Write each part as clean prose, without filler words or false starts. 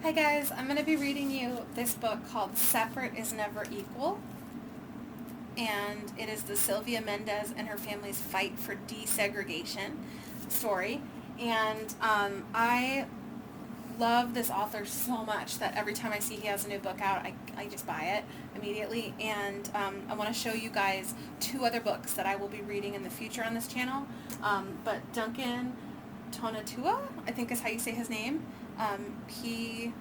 Hi guys, I'm going to be reading you this book called Separate is Never Equal, and it is the Sylvia Mendez and her family's fight for desegregation story. And I love this author so much that every time I see he has a new book out, I just buy it immediately. And I want to show you guys two other books that I will be reading in the future on this channel. But Duncan Tonatiuh, I think is how you say his name. He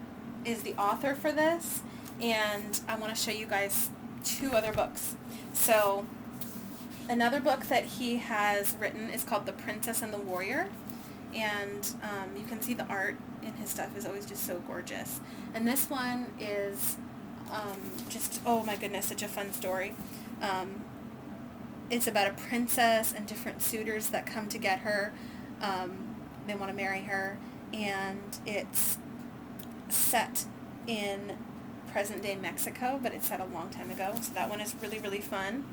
is the author for this, and I want to show you guys two other books. So another book that he has written is called The Princess and the Warrior, and you can see the art in his stuff is always just so gorgeous. And this one is just, oh my goodness, such a fun story. It's about a princess and different suitors that come to get her. They want to marry her, and it's set in present-day Mexico, but it's set a long time ago, so that one is really, really fun,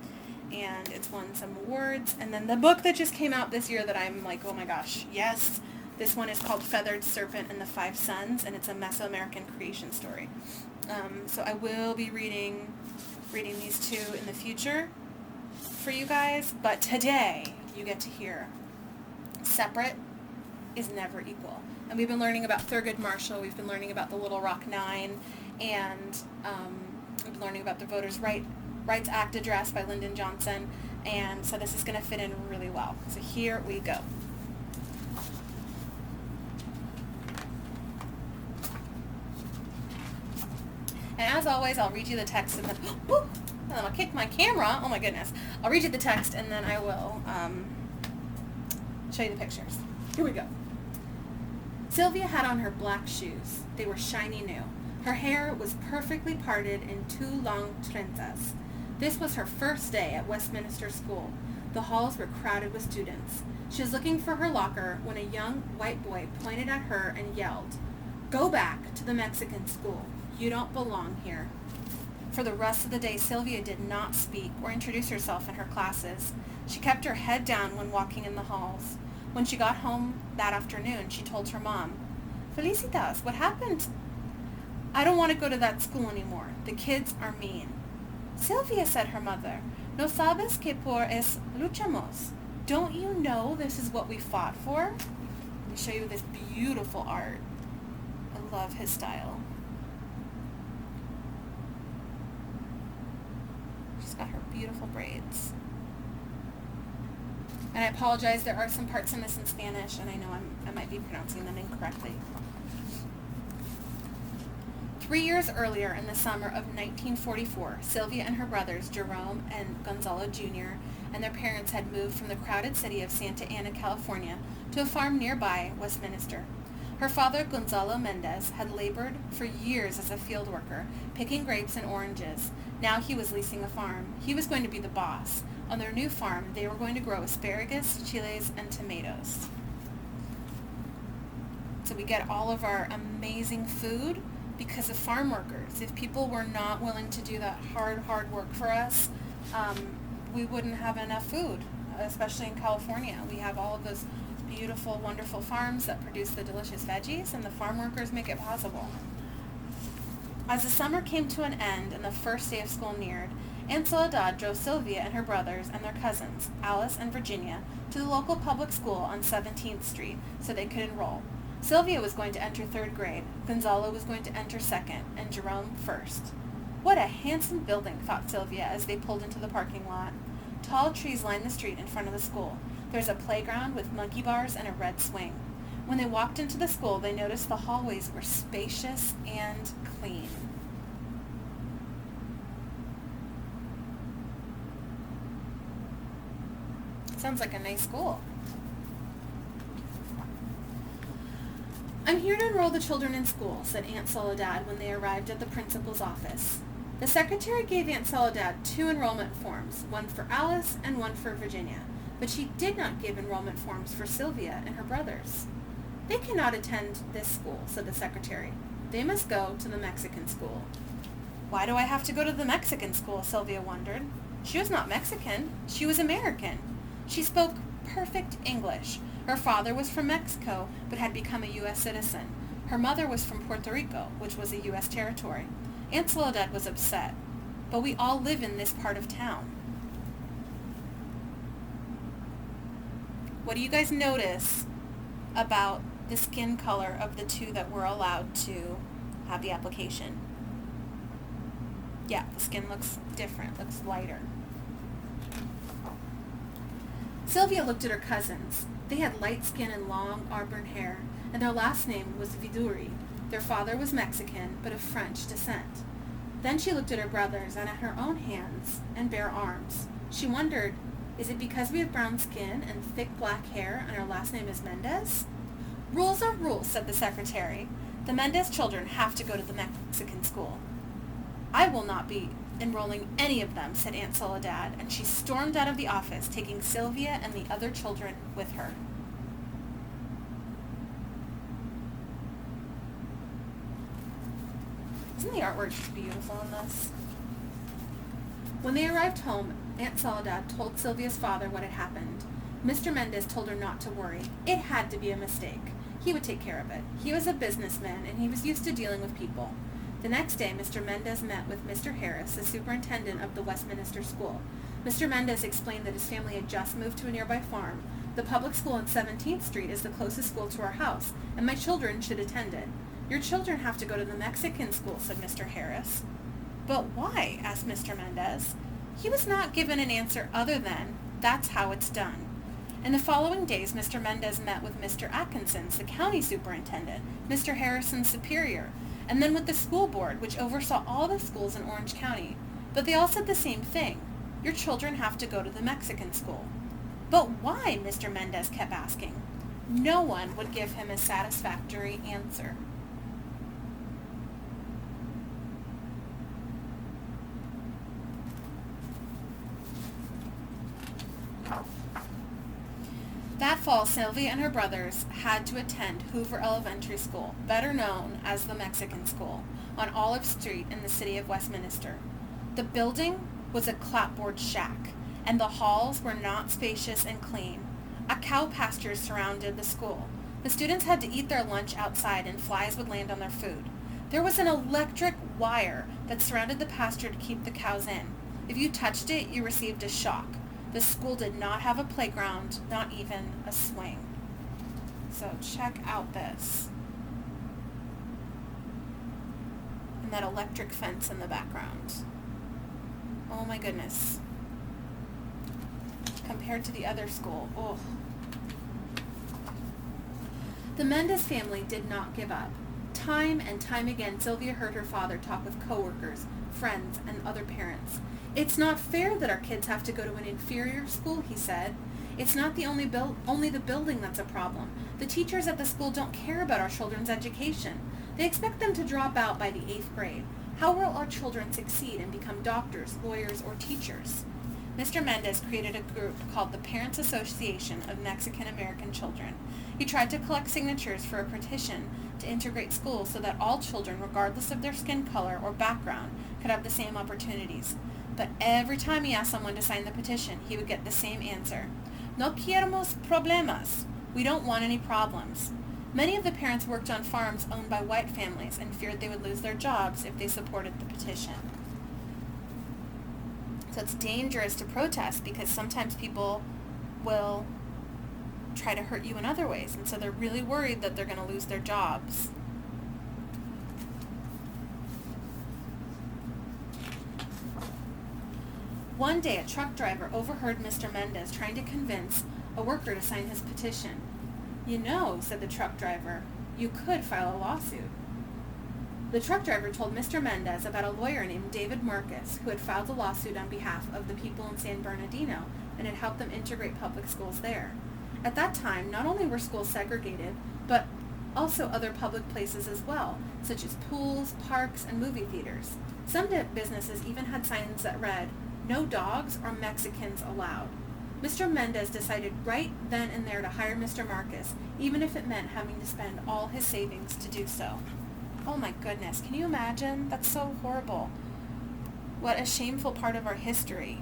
and it's won some awards. And then the book that just came out this year that I'm like, oh my gosh, yes, this one is called Feathered Serpent and the Five Sons, and it's a Mesoamerican creation story. So I will be reading these two in the future for you guys, but today you get to hear Separate is Never Equal. And we've been learning about Thurgood Marshall, we've been learning about the Little Rock Nine, and we've been learning about the Voters' Rights Act address by Lyndon Johnson, and so this is going to fit in really well. So here we go. And as always, I'll read you the text and then, whoo, and then I'll kick my camera. Oh my goodness. I'll read you the text and then I will show you the pictures. Here we go. Sylvia had on her black shoes. They were shiny new. Her hair was perfectly parted in two long trenzas. This was her first day at Westminster School. The halls were crowded with students. She was looking for her locker when a young white boy pointed at her and yelled, "Go back to the Mexican school. You don't belong here." For the rest of the day, Sylvia did not speak or introduce herself in her classes. She kept her head down when walking in the halls. When she got home that afternoon, she told her mom, "Felicitas, what happened?" "I don't want to go to that school anymore. The kids are mean." "Sylvia," said her mother, "no sabes que por es luchamos. Don't you know this is what we fought for?" Let me show you this beautiful art. I love his style. She's got her beautiful braids. And I apologize, there are some parts in this in Spanish, and I know I might be pronouncing them incorrectly. 3 years earlier, in the summer of 1944, Sylvia and her brothers, Jerome and Gonzalo Jr., and their parents had moved from the crowded city of Santa Ana, California, to a farm nearby Westminster. Her father, Gonzalo Mendez, had labored for years as a field worker, picking grapes and oranges. Now he was leasing a farm. He was going to be the boss. On their new farm, they were going to grow asparagus, chiles, and tomatoes. So we get all of our amazing food because of farm workers. If people were not willing to do that hard work for us, we wouldn't have enough food, especially in California. We have all of those beautiful, wonderful farms that produce the delicious veggies, and the farm workers make it possible. As the summer came to an end and the first day of school neared, Aunt Soledad drove Sylvia and her brothers and their cousins, Alice and Virginia, to the local public school on 17th Street so they could enroll. Sylvia was going to enter 3rd grade, Gonzalo was going to enter 2nd, and Jerome 1st. What a handsome building, thought Sylvia as they pulled into the parking lot. Tall trees line the street in front of the school. There's a playground with monkey bars and a red swing. When they walked into the school, they noticed the hallways were spacious and clean. Sounds like a nice school. "I'm here to enroll the children in school," said Aunt Soledad when they arrived at the principal's office. The secretary gave Aunt Soledad 2 enrollment forms, one for Alice and one for Virginia, but she did not give enrollment forms for Sylvia and her brothers. "They cannot attend this school," said the secretary. "They must go to the Mexican school." "Why do I have to go to the Mexican school?" Sylvia wondered. She was not Mexican. She was American. She spoke perfect English. Her father was from Mexico, but had become a U.S. citizen. Her mother was from Puerto Rico, which was a U.S. territory. Aunt Soledad was upset. But we all live in this part of town. What do you guys notice about the skin color of the two that were allowed to have the application? Yeah, the skin looks different, looks lighter. Sylvia looked at her cousins. They had light skin and long auburn hair, and their last name was Viduri. Their father was Mexican, but of French descent. Then she looked at her brothers and at her own hands and bare arms. She wondered, is it because we have brown skin and thick black hair and our last name is Mendez? Rules are rules, said the secretary. The Mendez children have to go to the Mexican school. I will not be enrolling any of them, said Aunt Soledad, and she stormed out of the office, taking Sylvia and the other children with her. Isn't the artwork just beautiful in this? When they arrived home, Aunt Soledad told Sylvia's father what had happened. Mr. Mendez told her not to worry. It had to be a mistake. He would take care of it. He was a businessman, and he was used to dealing with people. The next day, Mr. Mendez met with Mr. Harris, the superintendent of the Westminster School. Mr. Mendez explained that his family had just moved to a nearby farm. The public school on 17th Street is the closest school to our house, and my children should attend it. Your children have to go to the Mexican school, said Mr. Harris. But why? Asked Mr. Mendez. He was not given an answer other than, that's how it's done. In the following days, Mr. Mendez met with Mr. Atkinson, the county superintendent, Mr. Harrison's superior, and then with the school board, which oversaw all the schools in Orange County. But they all said the same thing. Your children have to go to the Mexican school. But why? Mr. Mendez kept asking. No one would give him a satisfactory answer. That fall, Sylvia and her brothers had to attend Hoover Elementary School, better known as the Mexican School, on Olive Street in the city of Westminster. The building was a clapboard shack, and the halls were not spacious and clean. A cow pasture surrounded the school. The students had to eat their lunch outside, and flies would land on their food. There was an electric wire that surrounded the pasture to keep the cows in. If you touched it, you received a shock. The school did not have a playground, not even a swing. So check out this. And that electric fence in the background. Oh my goodness. Compared to the other school, oh. The Mendez family did not give up. Time and time again, Sylvia heard her father talk with coworkers, friends, and other parents. It's not fair that our kids have to go to an inferior school, he said. It's not the only the building that's a problem. The teachers at the school don't care about our children's education. They expect them to drop out by the 8th grade. How will our children succeed and become doctors, lawyers, or teachers? Mr. Mendez created a group called the Parents Association of Mexican American Children. He tried to collect signatures for a petition to integrate schools so that all children, regardless of their skin color or background, could have the same opportunities. But every time he asked someone to sign the petition, he would get the same answer. No queremos problemas. We don't want any problems. Many of the parents worked on farms owned by white families and feared they would lose their jobs if they supported the petition. So it's dangerous to protest because sometimes people will try to hurt you in other ways, and so they're really worried that they're going to lose their jobs. One day, a truck driver overheard Mr. Mendez trying to convince a worker to sign his petition. You know, said the truck driver, you could file a lawsuit. The truck driver told Mr. Mendez about a lawyer named David Marcus who had filed a lawsuit on behalf of the people in San Bernardino and had helped them integrate public schools there. At that time, not only were schools segregated, but also other public places as well, such as pools, parks, and movie theaters. Some businesses even had signs that read, "No dogs or Mexicans allowed." Mr. Mendez decided right then and there to hire Mr. Marcus, even if it meant having to spend all his savings to do so. Oh my goodness, can you imagine? That's so horrible. What a shameful part of our history.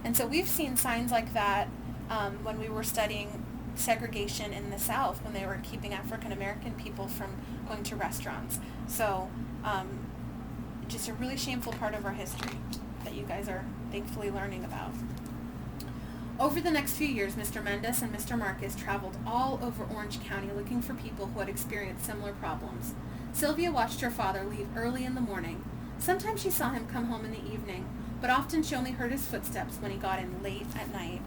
And so we've seen signs like that when we were studying segregation in the South when they were keeping African American people from going to restaurants. So just a really shameful part of our history that you guys are thankfully learning about. Over the next few years, Mr. Mendez and Mr. Marcus traveled all over Orange County looking for people who had experienced similar problems. Sylvia watched her father leave early in the morning. Sometimes she saw him come home in the evening, but often she only heard his footsteps when he got in late at night.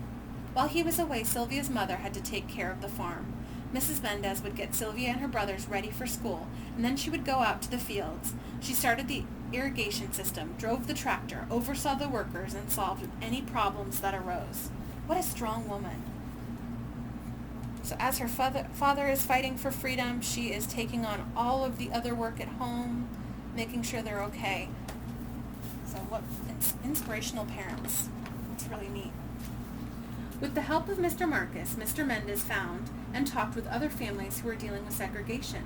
While he was away, Sylvia's mother had to take care of the farm. Mrs. Mendez would get Sylvia and her brothers ready for school, and then she would go out to the fields. She started the irrigation system, drove the tractor, oversaw the workers, and solved any problems that arose. What a strong woman. So as her father is fighting for freedom, she is taking on all of the other work at home, making sure they're okay. So what inspirational parents. It's really neat. With the help of Mr. Marcus, Mr. Mendez found and talked with other families who were dealing with segregation.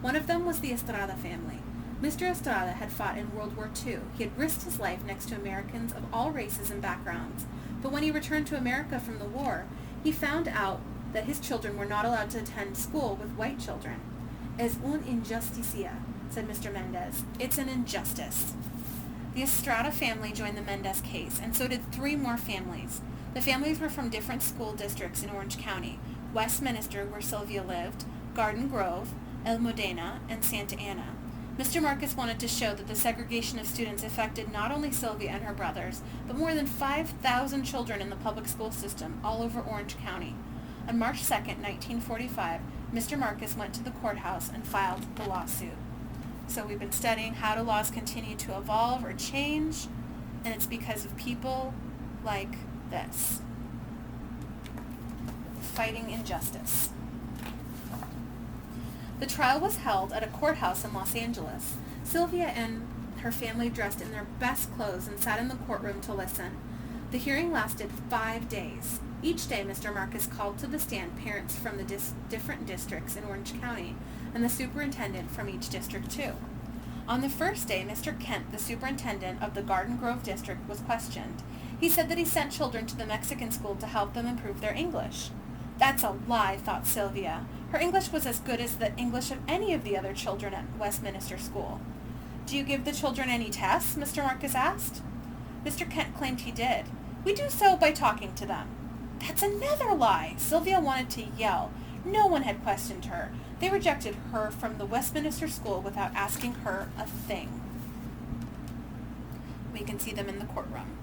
One of them was the Estrada family. Mr. Estrada had fought in World War II. He had risked his life next to Americans of all races and backgrounds. But when he returned to America from the war, he found out that his children were not allowed to attend school with white children. Es una injusticia, said Mr. Mendez. It's an injustice. The Estrada family joined the Mendez case, and so did 3 more families. The families were from different school districts in Orange County: Westminster, where Sylvia lived, Garden Grove, El Modena, and Santa Ana. Mr. Marcus wanted to show that the segregation of students affected not only Sylvia and her brothers, but more than 5,000 children in the public school system all over Orange County. On March 2nd, 1945, Mr. Marcus went to the courthouse and filed the lawsuit. So we've been studying how do laws continue to evolve or change, and it's because of people like this, fighting injustice. The trial was held at a courthouse in Los Angeles. Sylvia and her family dressed in their best clothes and sat in the courtroom to listen. The hearing lasted 5 days. Each day, Mr. Marcus called to the stand parents from the different districts in Orange County, and the superintendent from each district too. On the first day, Mr. Kent, the superintendent of the Garden Grove district, was questioned. He said that he sent children to the Mexican school to help them improve their English. That's a lie, thought Sylvia. Her English was as good as the English of any of the other children at Westminster School. Do you give the children any tests? Mr. Marcus asked. Mr. Kent claimed he did. We do so by talking to them. That's another lie. Sylvia wanted to yell. No one had questioned her. They rejected her from the Westminster School without asking her a thing. We can see them in the courtroom.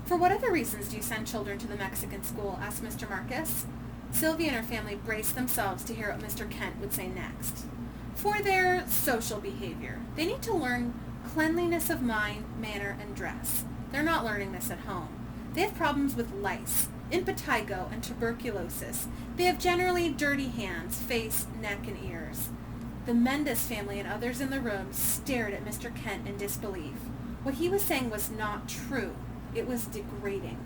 For what other reasons do you send children to the Mexican school? Asked Mr. Marcus. Sylvia and her family braced themselves to hear what Mr. Kent would say next. For their social behavior. They need to learn cleanliness of mind, manner, and dress. They're not learning this at home. They have problems with lice, impetigo, and tuberculosis. They have generally dirty hands, face, neck, and ears. The Mendez family and others in the room stared at Mr. Kent in disbelief. What he was saying was not true. It was degrading.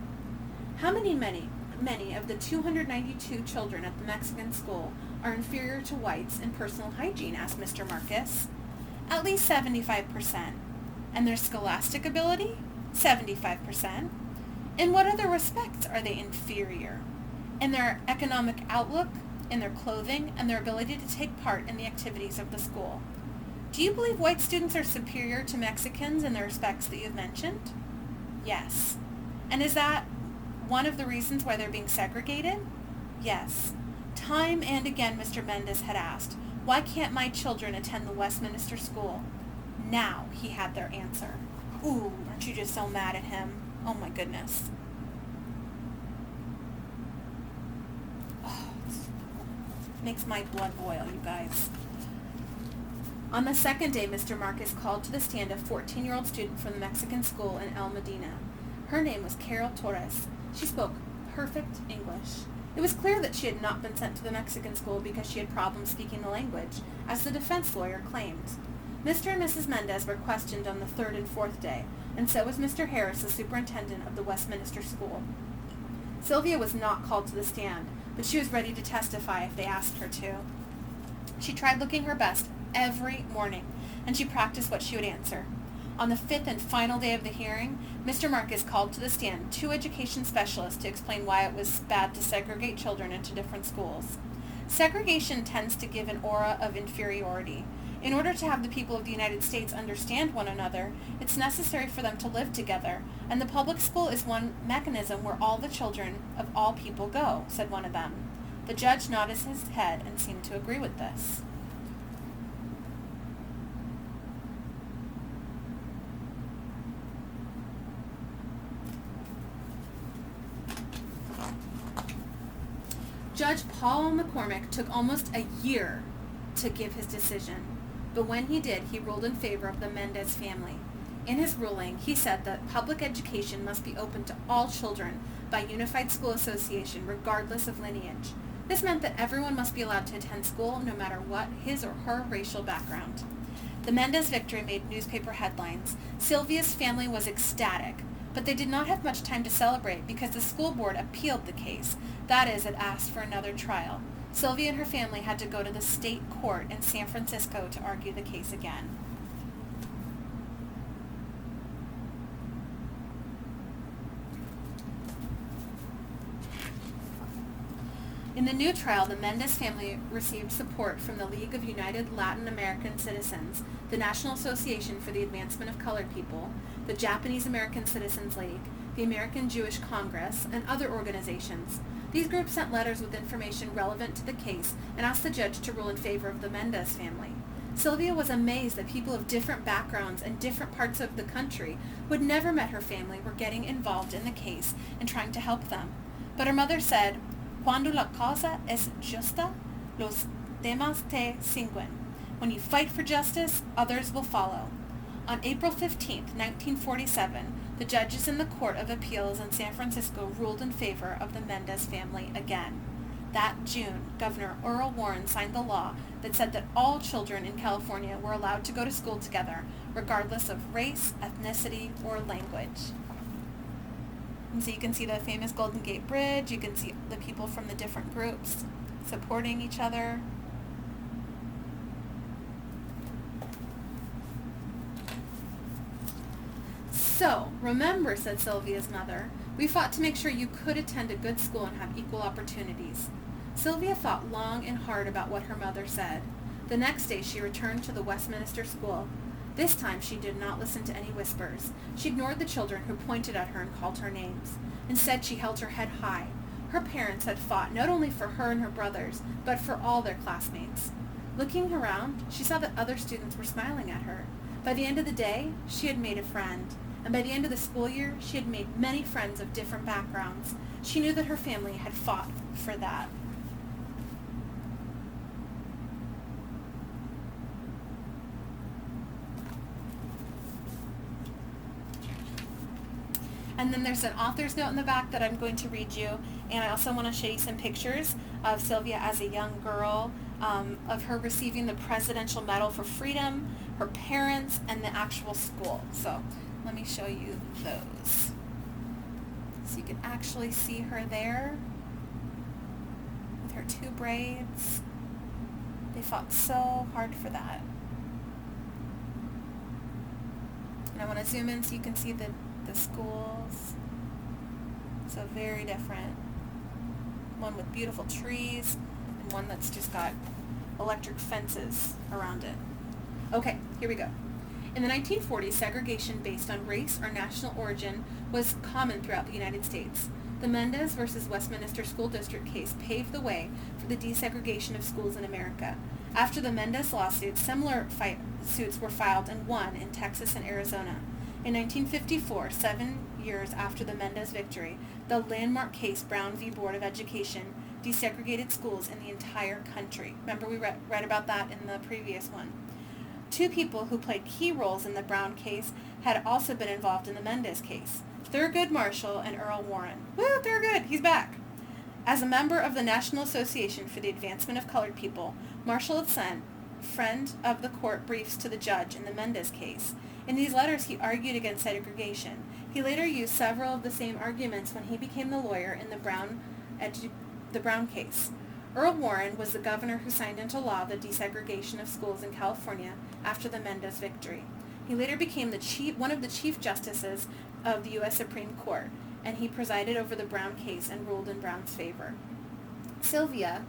How many of the 292 children at the Mexican school are inferior to whites in personal hygiene? Asked Mr. Marcus. At least 75%. And their scholastic ability? 75%. In what other respects are they inferior? In their economic outlook, in their clothing, and their ability to take part in the activities of the school. Do you believe white students are superior to Mexicans in the respects that you've mentioned? Yes. And is that one of the reasons why they're being segregated? Yes. Time and again, Mr. Mendez had asked, why can't my children attend the Westminster School? Now he had their answer. Ooh, aren't you just so mad at him? Oh my goodness. Oh, it makes my blood boil, you guys. On the second day, Mr. Marcus called to the stand a 14-year-old student from the Mexican school in El Medina. Her name was Carol Torres. She spoke perfect English. It was clear that she had not been sent to the Mexican school because she had problems speaking the language, as the defense lawyer claimed. Mr. and Mrs. Mendez were questioned on the third and fourth day, and so was Mr. Harris, the superintendent of the Westminster School. Sylvia was not called to the stand, but she was ready to testify if they asked her to. She tried looking her best every morning, and she practiced what she would answer. On the fifth and final day of the hearing, Mr. Marcus called to the stand two education specialists to explain why it was bad to segregate children into different schools. Segregation tends to give an aura of inferiority. In order to have the people of the United States understand one another, it's necessary for them to live together, and the public school is one mechanism where all the children of all people go, said one of them. The judge nodded his head and seemed to agree with this. Judge Paul McCormick took almost a year to give his decision, but when he did, he ruled in favor of the Mendez family. In his ruling, he said that public education must be open to all children by Unified School Association, regardless of lineage. This meant that everyone must be allowed to attend school, no matter what his or her racial background. The Mendez victory made newspaper headlines. Sylvia's family was ecstatic, but they did not have much time to celebrate because the school board appealed the case. That is, it asked for another trial. Sylvia and her family had to go to the state court in San Francisco to argue the case again. In the new trial, the Mendez family received support from the League of United Latin American Citizens, the National Association for the Advancement of Colored People, the Japanese American Citizens League, the American Jewish Congress, and other organizations. These groups sent letters with information relevant to the case and asked the judge to rule in favor of the Mendez family. Sylvia was amazed that people of different backgrounds and different parts of the country who had never met her family were getting involved in the case and trying to help them. But her mother said, "Cuando la causa es justa, los demás te siguen." When you fight for justice, others will follow. On April 15, 1947, the judges in the Court of Appeals in San Francisco ruled in favor of the Mendez family again. That June, Governor Earl Warren signed the law that said that all children in California were allowed to go to school together, regardless of race, ethnicity, or language. And so you can see the famous Golden Gate Bridge. You can see the people from the different groups supporting each other. "So, remember," said Sylvia's mother, "we fought to make sure you could attend a good school and have equal opportunities." Sylvia thought long and hard about what her mother said. The next day she returned to the Westminster School. This time she did not listen to any whispers. She ignored the children who pointed at her and called her names. Instead, she held her head high. Her parents had fought not only for her and her brothers, but for all their classmates. Looking around, she saw that other students were smiling at her. By the end of the day, she had made a friend. And by the end of the school year, she had made many friends of different backgrounds. She knew that her family had fought for that. And then there's an author's note in the back that I'm going to read you. And I also want to show you some pictures of Sylvia as a young girl, of her receiving the Presidential Medal for Freedom, her parents, and the actual school. So let me show you those. So you can actually see her there with her two braids. They fought so hard for that. And I want to zoom in so you can see the schools. So very different. One with beautiful trees and one that's just got electric fences around it. Okay, here we go. In the 1940s, segregation based on race or national origin was common throughout the United States. The Mendez versus Westminster School District case paved the way for the desegregation of schools in America. After the Mendez lawsuit, similar suits were filed and won in Texas and Arizona. In 1954, 7 years after the Mendez victory, the landmark case Brown v. Board of Education desegregated schools in the entire country. Remember we read about that in the previous one. Two people who played key roles in the Brown case had also been involved in the Mendez case. Thurgood Marshall and Earl Warren. Woo, Thurgood, he's back. As a member of the National Association for the Advancement of Colored People, Marshall had sent friend of the court briefs to the judge in the Mendez case. In these letters, he argued against segregation. He later used several of the same arguments when he became the lawyer in the Brown case. Earl Warren was the governor who signed into law the desegregation of schools in California after the Mendez victory. He later became one of the chief justices of the U.S. Supreme Court, and he presided over the Brown case and ruled in Brown's favor. Sylvia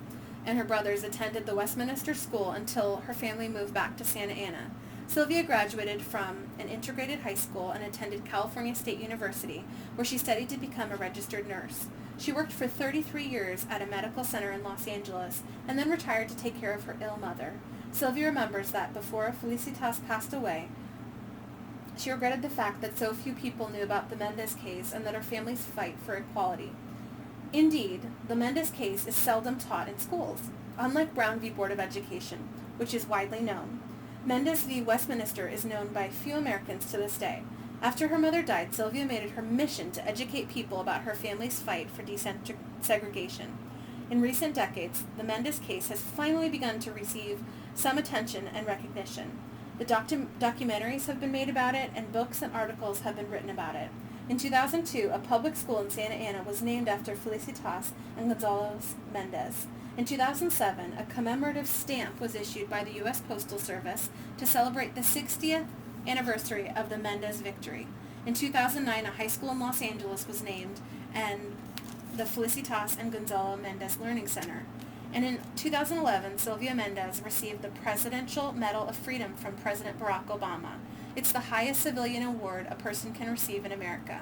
and her brothers attended the Westminster School until her family moved back to Santa Ana. Sylvia graduated from an integrated high school and attended California State University, where she studied to become a registered nurse. She worked for 33 years at a medical center in Los Angeles and then retired to take care of her ill mother. Sylvia remembers that before Felicitas passed away, she regretted the fact that so few people knew about the Mendez case and that her family's fight for equality. Indeed, the Mendez case is seldom taught in schools, unlike Brown v. Board of Education, which is widely known. Mendez v. Westminster is known by few Americans to this day. After her mother died, Sylvia made it her mission to educate people about her family's fight for desegregation. In recent decades, the Mendez case has finally begun to receive some attention and recognition. The documentaries have been made about it, and books and articles have been written about it. In 2002, a public school in Santa Ana was named after Felicitas and Gonzalo Mendez. In 2007, a commemorative stamp was issued by the U.S. Postal Service to celebrate the 60th anniversary of the Mendez victory. In 2009, a high school in Los Angeles was named, and the Felicitas and Gonzalo Mendez Learning Center. And in 2011, Sylvia Mendez received the Presidential Medal of Freedom from President Barack Obama. It's the highest civilian award a person can receive in America.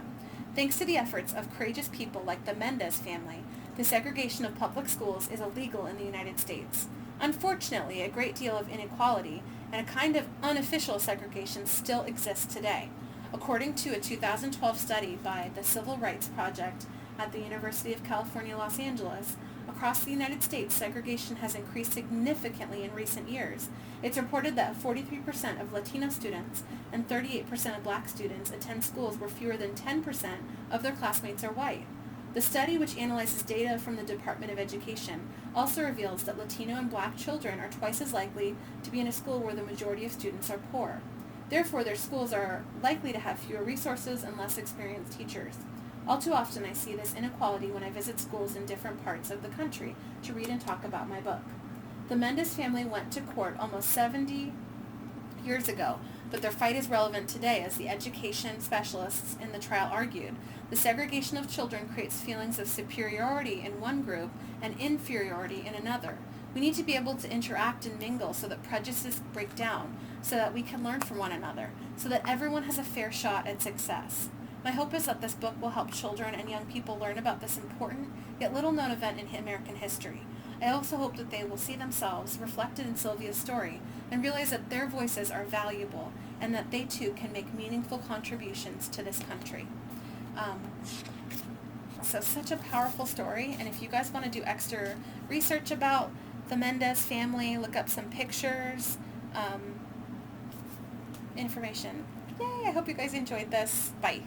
Thanks to the efforts of courageous people like the Mendez family, the segregation of public schools is illegal in the United States. Unfortunately, a great deal of inequality and a kind of unofficial segregation still exists today. According to a 2012 study by the Civil Rights Project at the University of California, Los Angeles, across the United States, segregation has increased significantly in recent years. It's reported that 43% of Latino students and 38% of black students attend schools where fewer than 10% of their classmates are white. The study, which analyzes data from the Department of Education, also reveals that Latino and black children are twice as likely to be in a school where the majority of students are poor. Therefore, their schools are likely to have fewer resources and less experienced teachers. All too often I see this inequality when I visit schools in different parts of the country to read and talk about my book. The Mendez family went to court almost 70 years ago, but their fight is relevant today, as the education specialists in the trial argued. The segregation of children creates feelings of superiority in one group and inferiority in another. We need to be able to interact and mingle so that prejudices break down, so that we can learn from one another, so that everyone has a fair shot at success. My hope is that this book will help children and young people learn about this important yet little-known event in American history. I also hope that they will see themselves reflected in Sylvia's story and realize that their voices are valuable and that they too can make meaningful contributions to this country. So such a powerful story, and if you guys want to do extra research about the Mendez family, look up some pictures, information. Yay, I hope you guys enjoyed this. Bye.